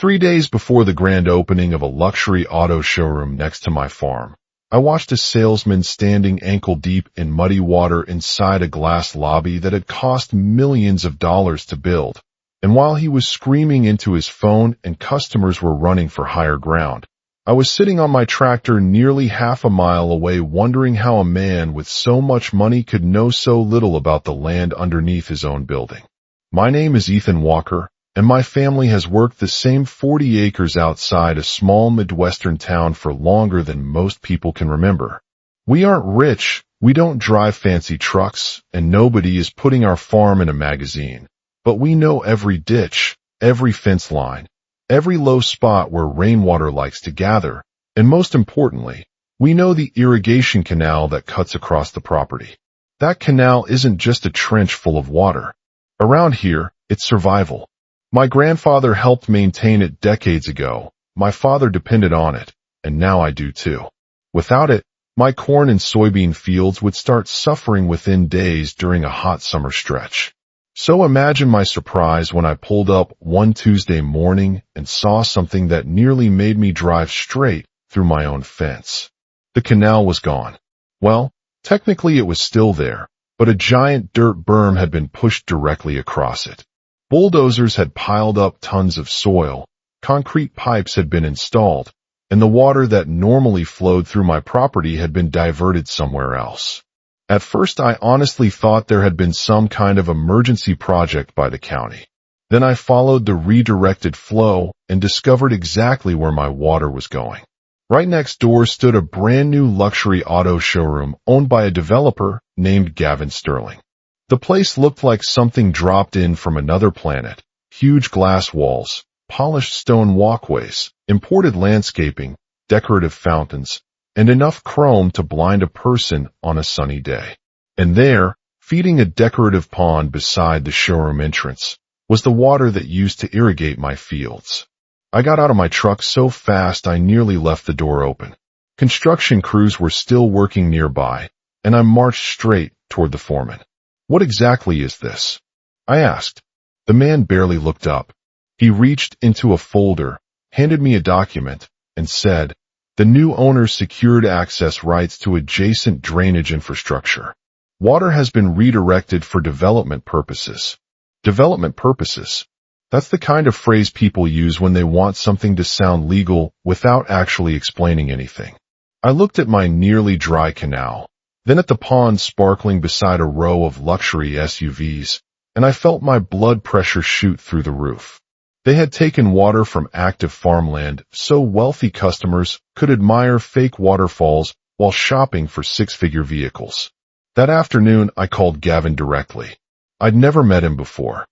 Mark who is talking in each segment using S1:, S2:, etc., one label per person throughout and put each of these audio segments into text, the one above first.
S1: 3 days before the grand opening of a luxury auto showroom next to my farm, I watched a salesman standing ankle-deep in muddy water inside a glass lobby that had cost millions of dollars to build. And while he was screaming into his phone and customers were running for higher ground, I was sitting on my tractor nearly half a mile away wondering how a man with so much money could know so little about the land underneath his own building. My name is Ethan Walker, and my family has worked the same 40 acres outside a small Midwestern town for longer than most people can remember. We aren't rich, we don't drive fancy trucks, and nobody is putting our farm in a magazine. But we know every ditch, every fence line, every low spot where rainwater likes to gather, and most importantly, we know the irrigation canal that cuts across the property. That canal isn't just a trench full of water. Around here, it's survival. My grandfather helped maintain it decades ago, my father depended on it, and now I do too. Without it, my corn and soybean fields would start suffering within days during a hot summer stretch. So imagine my surprise when I pulled up one Tuesday morning and saw something that nearly made me drive straight through my own fence. The canal was gone. Well, technically it was still there, but a giant dirt berm had been pushed directly across it. Bulldozers had piled up tons of soil, concrete pipes had been installed, and the water that normally flowed through my property had been diverted somewhere else. At first I honestly thought there had been some kind of emergency project by the county. Then I followed the redirected flow and discovered exactly where my water was going. Right next door stood a brand new luxury auto showroom owned by a developer named Gavin Sterling. The place looked like something dropped in from another planet. Huge glass walls, polished stone walkways, imported landscaping, decorative fountains, and enough chrome to blind a person on a sunny day. And there, feeding a decorative pond beside the showroom entrance, was the water that used to irrigate my fields. I got out of my truck so fast I nearly left the door open. Construction crews were still working nearby, and I marched straight toward the foreman. "What exactly is this?" I asked. The man barely looked up. He reached into a folder, handed me a document, and said, "The new owner secured access rights to adjacent drainage infrastructure. Water has been redirected for development purposes." Development purposes? That's the kind of phrase people use when they want something to sound legal without actually explaining anything. I looked at my nearly dry canal, then at the pond sparkling beside a row of luxury SUVs, and I felt my blood pressure shoot through the roof. They had taken water from active farmland so wealthy customers could admire fake waterfalls while shopping for six-figure vehicles. That afternoon, I called Gavin directly. I'd never met him before,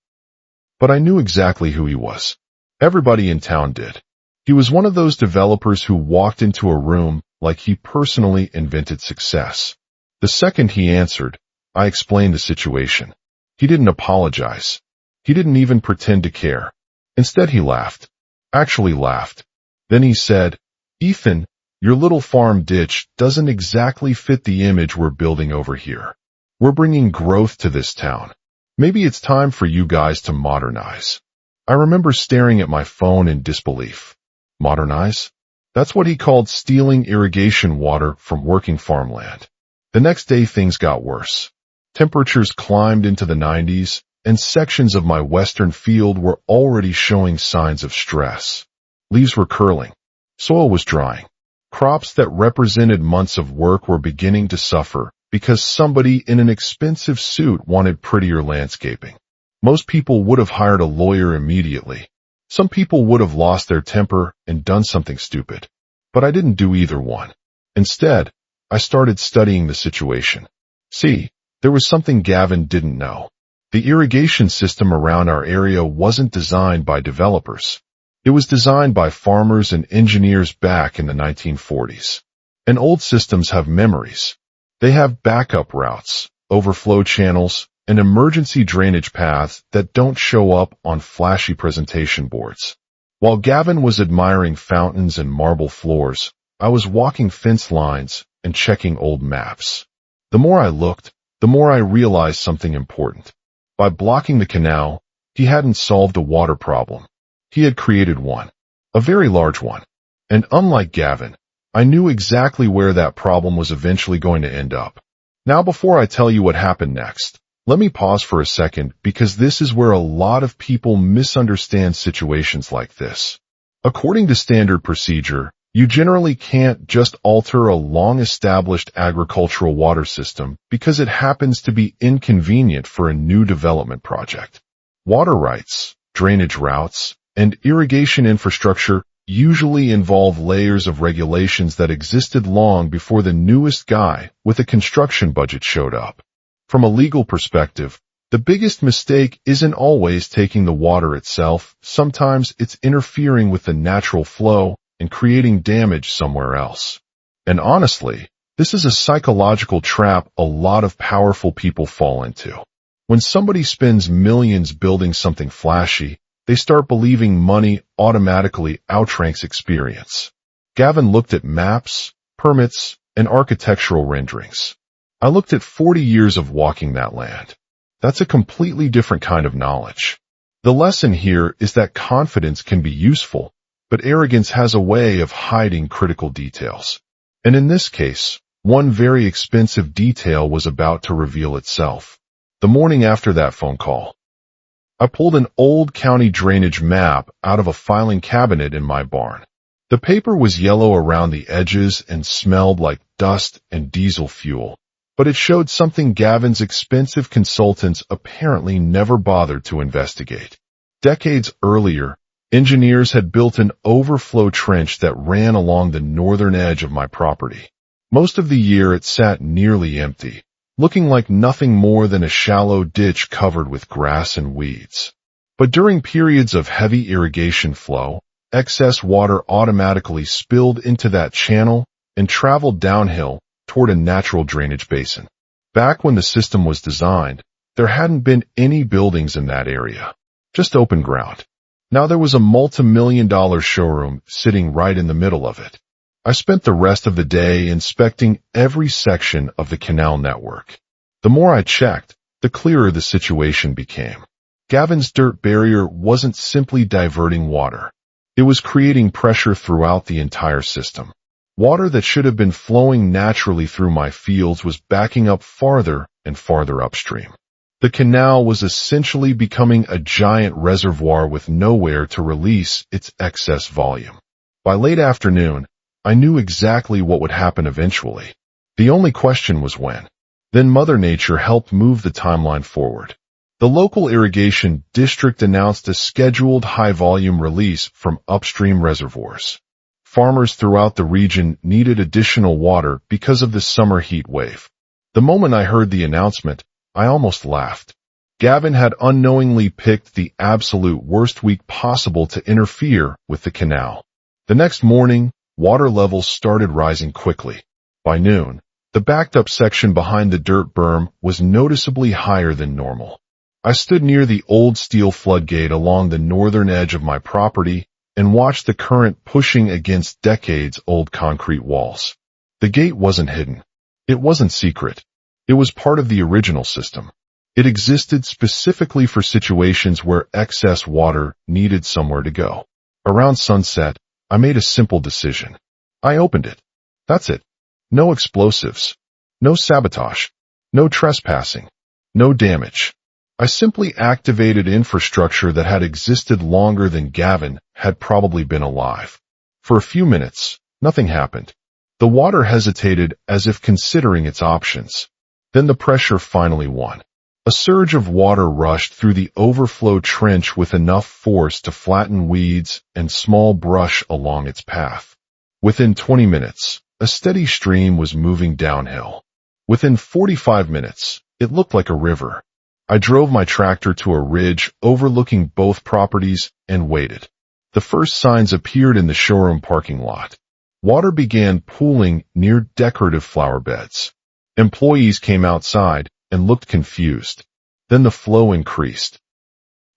S1: but I knew exactly who he was. Everybody in town did. He was one of those developers who walked into a room like he personally invented success. The second he answered, I explained the situation. He didn't apologize. He didn't even pretend to care. Instead, he laughed. Actually laughed. Then he said, "Ethan, your little farm ditch doesn't exactly fit the image we're building over here. We're bringing growth to this town. Maybe it's time for you guys to modernize." I remember staring at my phone in disbelief. Modernize? That's what he called stealing irrigation water from working farmland. The next day things got worse. Temperatures climbed into the 90s, and sections of my western field were already showing signs of stress. Leaves were curling. Soil was drying. Crops that represented months of work were beginning to suffer because somebody in an expensive suit wanted prettier landscaping. Most people would have hired a lawyer immediately. Some people would have lost their temper and done something stupid. But I didn't do either one. Instead, I started studying the situation. See, there was something Gavin didn't know. The irrigation system around our area wasn't designed by developers. It was designed by farmers and engineers back in the 1940s. And old systems have memories. They have backup routes, overflow channels, and emergency drainage paths that don't show up on flashy presentation boards. While Gavin was admiring fountains and marble floors, I was walking fence lines and checking old maps. The more I looked, the more I realized something important. By blocking the canal, he hadn't solved a water problem. He had created one. a very large one. And unlike Gavin, I knew exactly where that problem was eventually going to end up. Now, before I tell you what happened next, let me pause for a second because this is where a lot of people misunderstand situations like this. According to standard procedure, you generally can't just alter a long-established agricultural water system because it happens to be inconvenient for a new development project. Water rights, drainage routes, and irrigation infrastructure usually involve layers of regulations that existed long before the newest guy with a construction budget showed up. From a legal perspective, the biggest mistake isn't always taking the water itself. Sometimes it's interfering with the natural flow and creating damage somewhere else. And honestly, this is a psychological trap a lot of powerful people fall into. When somebody spends millions building something flashy, they start believing money automatically outranks experience. Gavin looked at maps, permits, and architectural renderings. I looked at 40 years of walking that land. That's a completely different kind of knowledge. The lesson here is that confidence can be useful, but arrogance has a way of hiding critical details. And in this case, one very expensive detail was about to reveal itself. The morning after that phone call, I pulled an old county drainage map out of a filing cabinet in my barn. The paper was yellow around the edges and smelled like dust and diesel fuel, but it showed something Gavin's expensive consultants apparently never bothered to investigate. Decades earlier, engineers had built an overflow trench that ran along the northern edge of my property. Most of the year it sat nearly empty, looking like nothing more than a shallow ditch covered with grass and weeds. But during periods of heavy irrigation flow, excess water automatically spilled into that channel and traveled downhill toward a natural drainage basin. Back when the system was designed, there hadn't been any buildings in that area, just open ground. Now there was a multi-million-dollar showroom sitting right in the middle of it. I spent the rest of the day inspecting every section of the canal network. The more I checked, the clearer the situation became. Gavin's dirt barrier wasn't simply diverting water. It was creating pressure throughout the entire system. Water that should have been flowing naturally through my fields was backing up farther and farther upstream. The canal was essentially becoming a giant reservoir with nowhere to release its excess volume. By late afternoon, I knew exactly what would happen eventually. The only question was when. Then Mother Nature helped move the timeline forward. The local irrigation district announced a scheduled high-volume release from upstream reservoirs. Farmers throughout the region needed additional water because of the summer heat wave. The moment I heard the announcement, I almost laughed. Gavin had unknowingly picked the absolute worst week possible to interfere with the canal. The next morning, water levels started rising quickly. By noon, the backed-up section behind the dirt berm was noticeably higher than normal. I stood near the old steel floodgate along the northern edge of my property and watched the current pushing against decades-old concrete walls. The gate wasn't hidden. It wasn't secret. It was part of the original system. It existed specifically for situations where excess water needed somewhere to go. Around sunset, I made a simple decision. I opened it. That's it. No explosives. No sabotage. No trespassing. No damage. I simply activated infrastructure that had existed longer than Gavin had probably been alive. For a few minutes, nothing happened. The water hesitated as if considering its options. Then the pressure finally won. A surge of water rushed through the overflow trench with enough force to flatten weeds and small brush along its path. Within 20 minutes, a steady stream was moving downhill. Within 45 minutes, it looked like a river. I drove my tractor to a ridge overlooking both properties and waited. The first signs appeared in the showroom parking lot. Water began pooling near decorative flower beds. Employees came outside and looked confused. Then the flow increased.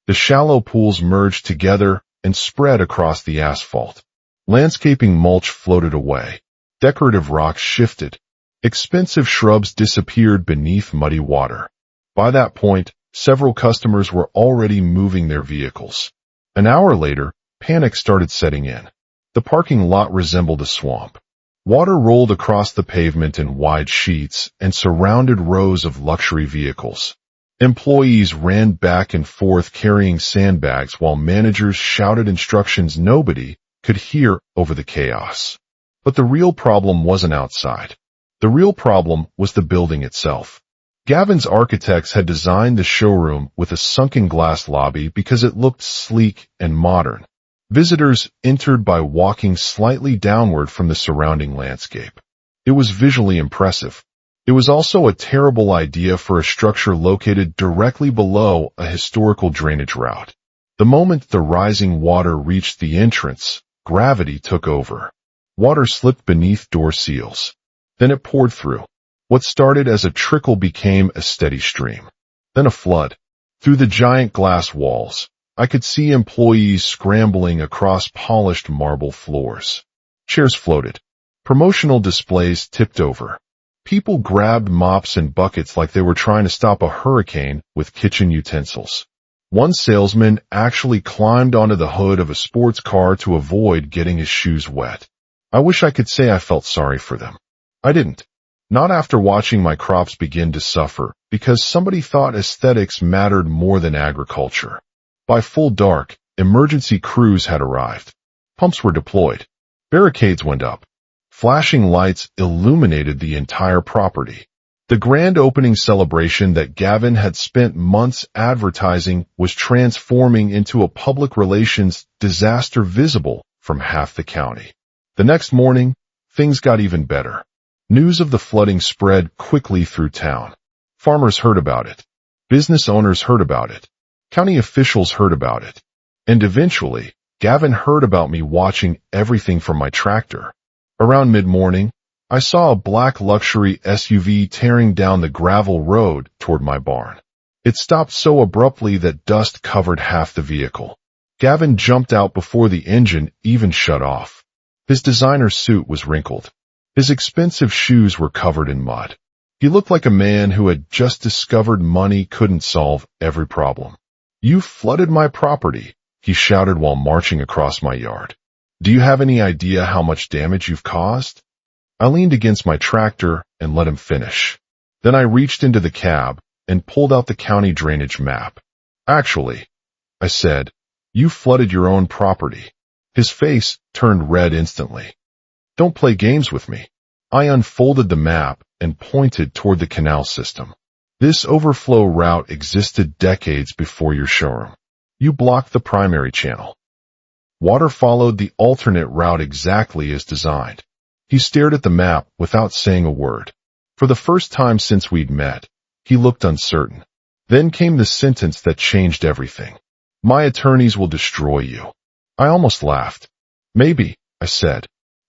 S1: The shallow pools merged together and spread across the asphalt. Landscaping mulch floated away. Decorative rocks shifted. Expensive shrubs disappeared beneath muddy water. By that point, several customers were already moving their vehicles. An hour later, Panic started setting in. The parking lot resembled a swamp. Water rolled across the pavement in wide sheets and surrounded rows of luxury vehicles. Employees ran back and forth carrying sandbags while managers shouted instructions nobody could hear over the chaos. But the real problem wasn't outside. The real problem was the building itself. Gavin's architects had designed the showroom with a sunken glass lobby because it looked sleek and modern. Visitors entered by walking slightly downward from the surrounding landscape. It was visually impressive. It was also a terrible idea for a structure located directly below a historical drainage route. The moment the rising water reached the entrance, gravity took over. Water slipped beneath door seals. Then it poured through. What started as a trickle became a steady stream. Then a flood. Through the giant glass walls, I could see employees scrambling across polished marble floors. Chairs floated. Promotional displays tipped over. People grabbed mops and buckets like they were trying to stop a hurricane with kitchen utensils. One salesman actually climbed onto the hood of a sports car to avoid getting his shoes wet. I wish I could say I felt sorry for them. I didn't. Not after watching my crops begin to suffer, because somebody thought aesthetics mattered more than agriculture. By full dark, emergency crews had arrived. Pumps were deployed. Barricades went up. Flashing lights illuminated the entire property. The grand opening celebration that Gavin had spent months advertising was transforming into a public relations disaster visible from half the county. The next morning, things got even better. News of the flooding spread quickly through town. Farmers heard about it. Business owners heard about it. County officials heard about it. And eventually, Gavin heard about me watching everything from my tractor. Around mid-morning, I saw a black luxury SUV tearing down the gravel road toward my barn. It stopped so abruptly that dust covered half the vehicle. Gavin jumped out before the engine even shut off. His designer suit was wrinkled. His expensive shoes were covered in mud. He looked like a man who had just discovered money couldn't solve every problem. "You flooded my property," he shouted while marching across my yard. "Do you have any idea how much damage you've caused?" I leaned against my tractor and let him finish. Then I reached into the cab and pulled out the county drainage map. "Actually," I said, "you flooded your own property." His face turned red instantly. "Don't play games with me." I unfolded the map and pointed toward the canal system. "This overflow route existed decades before your showroom. You blocked the primary channel. Water followed the alternate route exactly as designed." He stared at the map without saying a word. For the first time since we'd met, he looked uncertain. Then came the sentence that changed everything. "My attorneys will destroy you." I almost laughed. "Maybe," I said,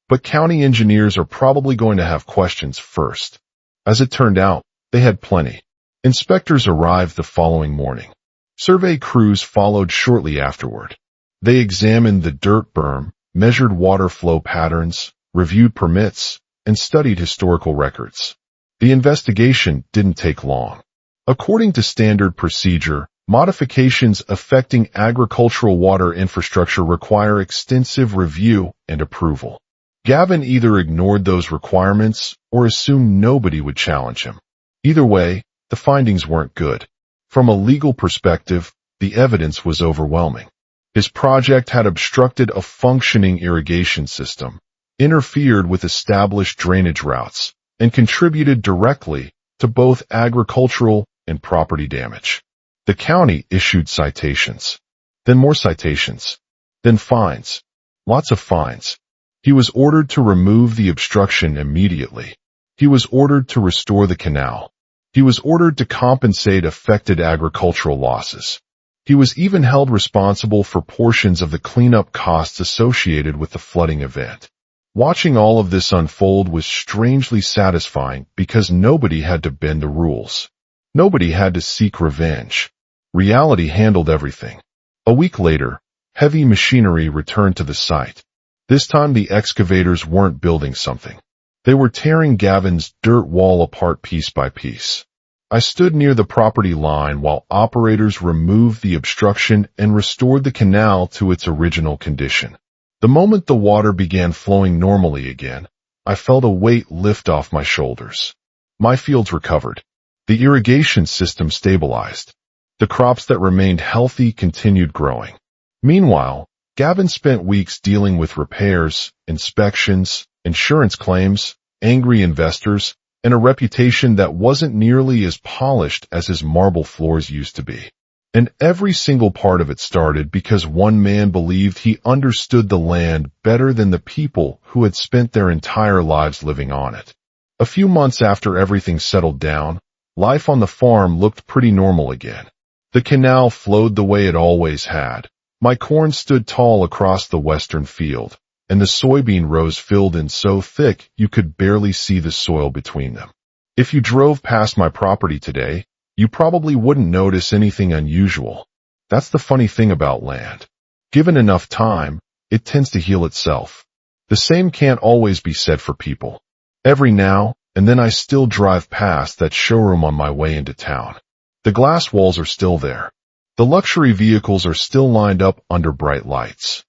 S1: "but county engineers are probably going to have questions first." As it turned out, they had plenty. Inspectors arrived the following morning. Survey crews followed shortly afterward. They examined the dirt berm, measured water flow patterns, reviewed permits, and studied historical records. The investigation didn't take long. According to standard procedure, modifications affecting agricultural water infrastructure require extensive review and approval. Gavin either ignored those requirements or assumed nobody would challenge him. Either way, the findings weren't good. From a legal perspective, the evidence was overwhelming. His project had obstructed a functioning irrigation system, interfered with established drainage routes, and contributed directly to both agricultural and property damage. The county issued citations, then more citations, then fines, lots of fines. He was ordered to remove the obstruction immediately. He was ordered to restore the canal. He was ordered to compensate affected agricultural losses. He was even held responsible for portions of the cleanup costs associated with the flooding event. Watching all of this unfold was strangely satisfying because nobody had to bend the rules. Nobody had to seek revenge. Reality handled everything. A week later, heavy machinery returned to the site. This time the excavators weren't building something. They were tearing Gavin's dirt wall apart piece by piece. I stood near the property line while operators removed the obstruction and restored the canal to its original condition. The moment the water began flowing normally again, I felt a weight lift off my shoulders. My fields recovered. The irrigation system stabilized. The crops that remained healthy continued growing. Meanwhile, Gavin spent weeks dealing with repairs, inspections, insurance claims, angry investors, and a reputation that wasn't nearly as polished as his marble floors used to be. And every single part of it started because one man believed he understood the land better than the people who had spent their entire lives living on it. A few months after everything settled down, life on the farm looked pretty normal again. The canal flowed the way it always had. My corn stood tall across the western field, and the soybean rows filled in so thick you could barely see the soil between them. If you drove past my property today, you probably wouldn't notice anything unusual. That's the funny thing about land. Given enough time, it tends to heal itself. The same can't always be said for people. Every now and then I still drive past that showroom on my way into town. The glass walls are still there. The luxury vehicles are still lined up under bright lights.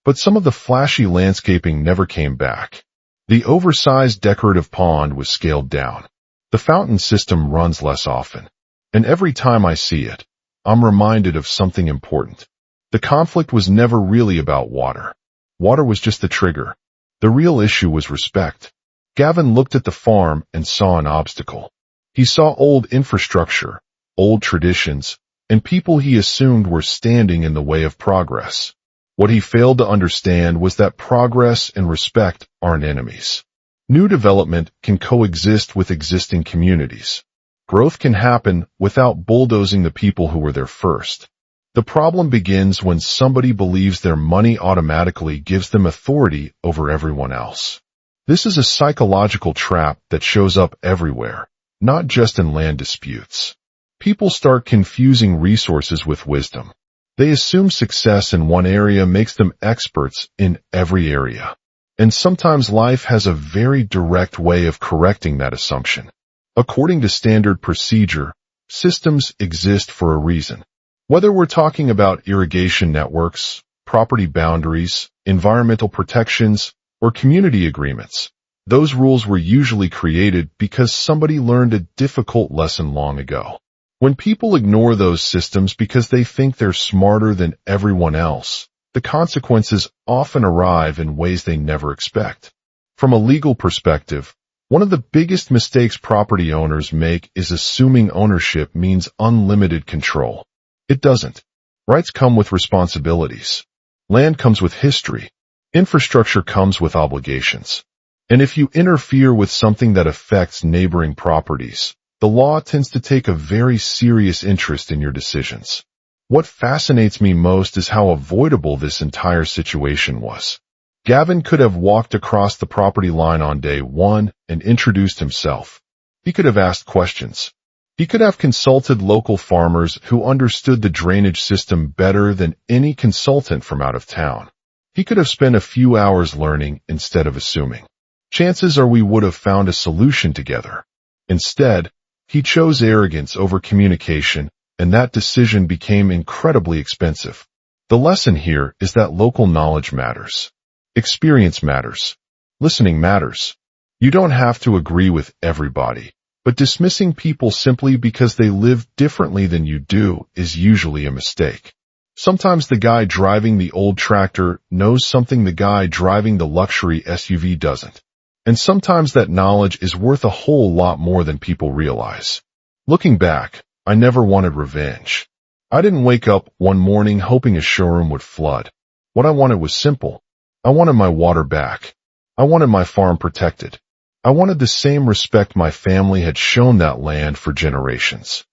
S1: But some of the flashy landscaping never came back. The oversized decorative pond was scaled down. The fountain system runs less often. And every time I see it, I'm reminded of something important. The conflict was never really about water. Water was just the trigger. The real issue was respect. Gavin looked at the farm and saw an obstacle. He saw old infrastructure, old traditions, and people he assumed were standing in the way of progress. What he failed to understand was that progress and respect aren't enemies. New development can coexist with existing communities. Growth can happen without bulldozing the people who were there first. The problem begins when somebody believes their money automatically gives them authority over everyone else. This is a psychological trap that shows up everywhere, not just in land disputes. People start confusing resources with wisdom. They assume success in one area makes them experts in every area. And sometimes life has a very direct way of correcting that assumption. According to standard procedure, systems exist for a reason. Whether we're talking about irrigation networks, property boundaries, environmental protections, or community agreements, those rules were usually created because somebody learned a difficult lesson long ago. When people ignore those systems because they think they're smarter than everyone else, the consequences often arrive in ways they never expect. From a legal perspective, one of the biggest mistakes property owners make is assuming ownership means unlimited control. It doesn't. Rights come with responsibilities. Land comes with history. Infrastructure comes with obligations. And if you interfere with something that affects neighboring properties, the law tends to take a very serious interest in your decisions. What fascinates me most is how avoidable this entire situation was. Gavin could have walked across the property line on day one and introduced himself. He could have asked questions. He could have consulted local farmers who understood the drainage system better than any consultant from out of town. He could have spent a few hours learning instead of assuming. Chances are we would have found a solution together. Instead, he chose arrogance over communication, and that decision became incredibly expensive. The lesson here is that local knowledge matters. Experience matters. Listening matters. You don't have to agree with everybody, but dismissing people simply because they live differently than you do is usually a mistake. Sometimes the guy driving the old tractor knows something the guy driving the luxury SUV doesn't. And sometimes that knowledge is worth a whole lot more than people realize. Looking back, I never wanted revenge. I didn't wake up one morning hoping a showroom would flood. What I wanted was simple. I wanted my water back. I wanted my farm protected. I wanted the same respect my family had shown that land for generations.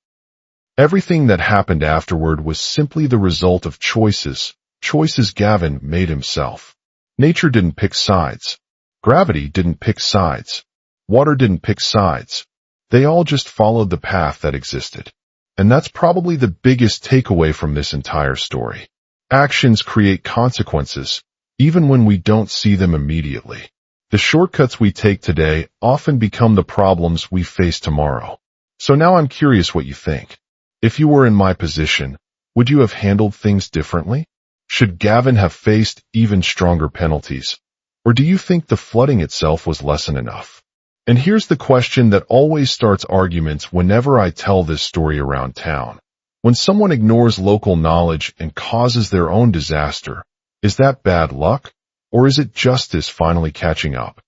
S1: Everything that happened afterward was simply the result of choices Gavin made himself. Nature didn't pick sides. Gravity didn't pick sides. Water didn't pick sides. They all just followed the path that existed. And that's probably the biggest takeaway from this entire story. Actions create consequences, even when we don't see them immediately. The shortcuts we take today often become the problems we face tomorrow. So now I'm curious what you think. If you were in my position, would you have handled things differently? Should Gavin have faced even stronger penalties? Or do you think the flooding itself was lesson enough? And here's the question that always starts arguments whenever I tell this story around town. When someone ignores local knowledge and causes their own disaster, is that bad luck? Or is it justice finally catching up?